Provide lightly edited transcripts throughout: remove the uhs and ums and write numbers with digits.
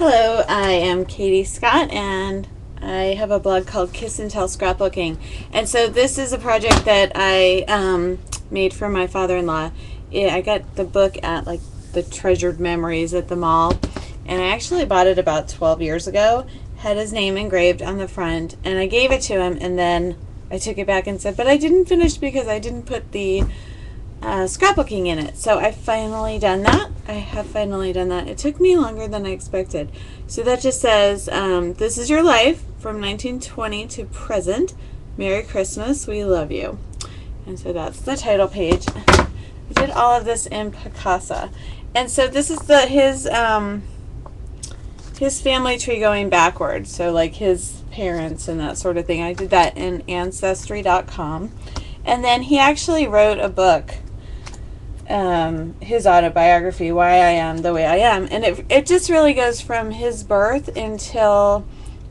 Hello, I am Katie Scott and I have a blog called Kiss and Tell Scrapbooking. And so this is a project that I made for my father-in-law. I got the book at like the Treasured Memories at the mall, and I actually bought it about 12 years ago. Had his name engraved on the front, and I gave it to him, and then I took it back and said, but I didn't finish because I didn't put the scrapbooking in it. So I've finally done that. I have finally done that. It took me longer than I expected. So that just says, this is your life from 1920 to present. Merry Christmas, we love you. And so that's the title page. I did all of this in Picasa. And so this is his family tree going backwards. So like his parents and that sort of thing. I did that in Ancestry.com. And then he actually wrote a book, his autobiography, Why I Am the Way I Am, and it just really goes from his birth until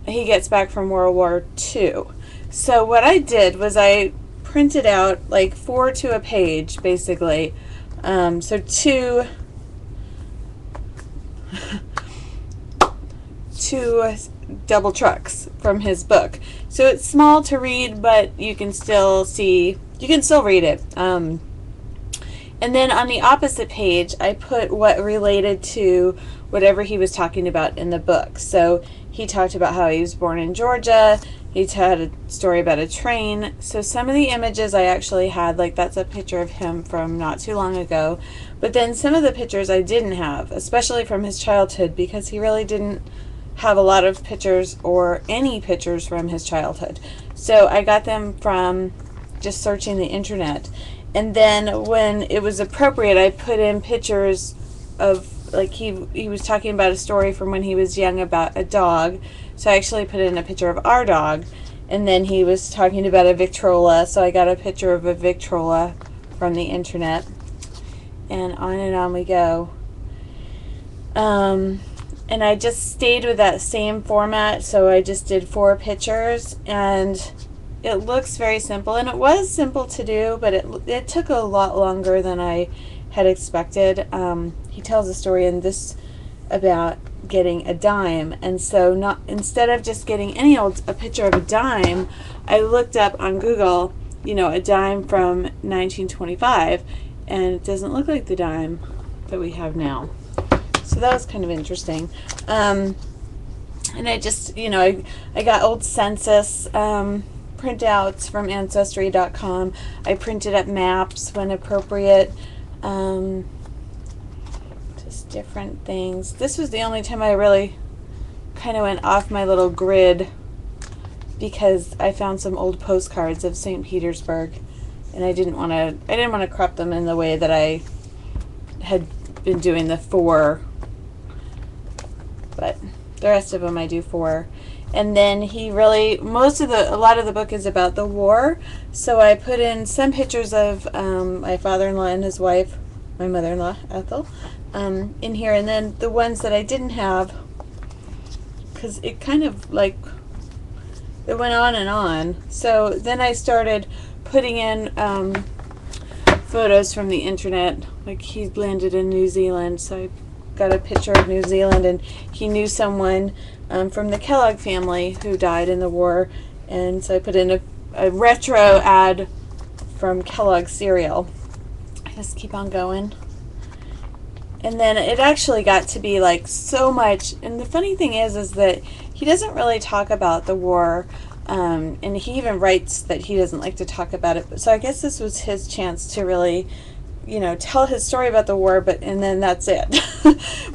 he gets back from World War II. So what I did was I printed out like 4 to a page, basically. So two double trucks from his book. So it's small to read, but you can still read it. And then on the opposite page, I put what related to whatever he was talking about in the book. So he talked about how he was born in Georgia. He had a story about a train. So some of the images I actually had, like that's a picture of him from not too long ago. But then some of the pictures I didn't have, especially from his childhood, because he really didn't have a lot of pictures or any pictures from his childhood. So I got them from just searching the internet. And then when it was appropriate, I put in pictures of, like he was talking about a story from when he was young about a dog. So I actually put in a picture of our dog. And then he was talking about a Victrola, so I got a picture of a Victrola from the internet. And on we go. And I just stayed with that same format, so I just did 4 pictures, and it looks very simple, and it was simple to do, but it took a lot longer than I had expected. He tells a story in this about getting a dime, and so instead of just getting a picture of a dime, I looked up on Google, a dime from 1925, and it doesn't look like the dime that we have now. So that was kind of interesting. And I just, I got old census printouts from Ancestry.com. I printed up maps when appropriate. Just different things. This was the only time I really kind of went off my little grid, because I found some old postcards of St. Petersburg, and I didn't want to crop them in the way that I had been doing the 4. But the rest of them I do 4. And then a lot of the book is about the war. So I put in some pictures of my father-in-law and his wife, my mother-in-law, Ethel, in here. And then the ones that I didn't have, because it kind of like, it went on and on. So then I started putting in photos from the internet. Like he landed in New Zealand, so I got a picture of New Zealand, and he knew someone from the Kellogg family who died in the war, and so I put in a retro ad from Kellogg cereal. I just keep on going, and then it actually got to be like so much. And the funny thing is that he doesn't really talk about the war, and he even writes that he doesn't like to talk about it. So I guess this was his chance to really tell his story about the war, and then that's it.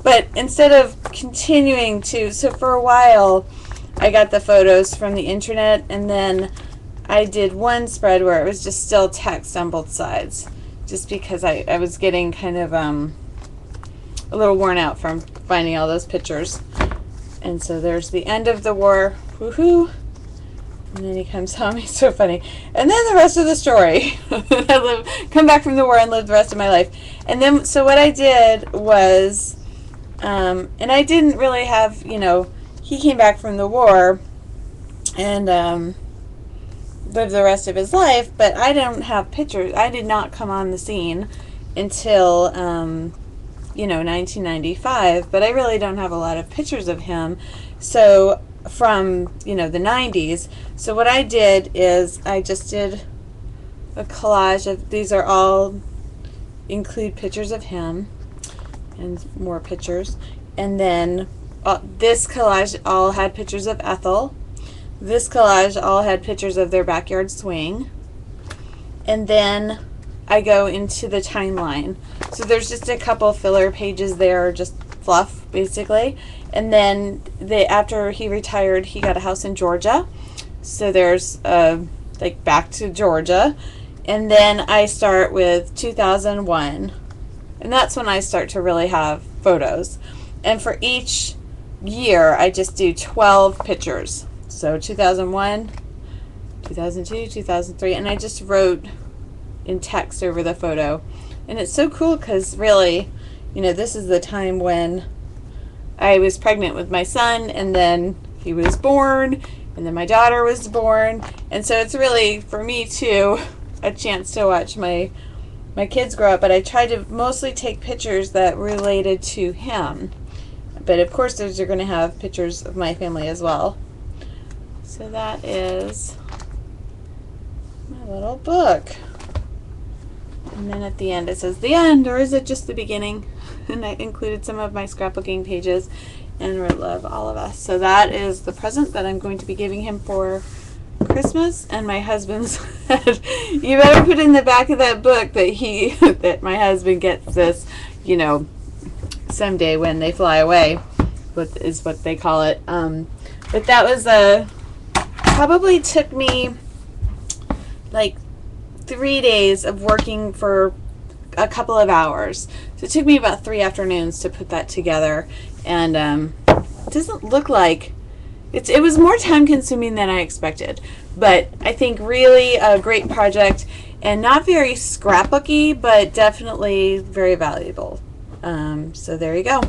But instead of continuing so for a while, I got the photos from the internet, and then I did one spread where it was just still text on both sides, just because I was getting kind of a little worn out from finding all those pictures. And so there's the end of the war, woohoo. And then he comes home. He's so funny. And then the rest of the story. Come back from the war and live the rest of my life. And then, so what I did was, and I didn't really have, he came back from the war and lived the rest of his life, but I don't have pictures. I did not come on the scene until you know, 1995, but I really don't have a lot of pictures of him. So from, you know, the 90s. So what I did is I just did a collage of, these are all include pictures of him and more pictures. And then this collage all had pictures of Ethel. This collage all had pictures of their backyard swing. And then I go into the timeline. So there's just a couple filler pages there, just fluff basically. And then after he retired, he got a house in Georgia. So there's like back to Georgia. And then I start with 2001. And that's when I start to really have photos. And for each year, I just do 12 pictures. So 2001, 2002, 2003, and I just wrote in text over the photo. And it's so cool because really, you know, this is the time when I was pregnant with my son, and then he was born, and then my daughter was born. And so it's really, for me too, a chance to watch my kids grow up. But I tried to mostly take pictures that related to him. But of course, those are going to have pictures of my family as well. So that is my little book. And then at the end it says the end, or is it just the beginning? And I included some of my scrapbooking pages and wrote love all of us. So that is the present that I'm going to be giving him for Christmas. And my husband said, you better put in the back of that book that that my husband gets this, you know, someday when they fly away, is what they call it. But that was probably took me like 3 days of working for a couple of hours. So it took me about 3 afternoons to put that together. And it doesn't look like it was more time consuming than I expected. But I think really a great project, and not very scrapbooky, but definitely very valuable. So there you go.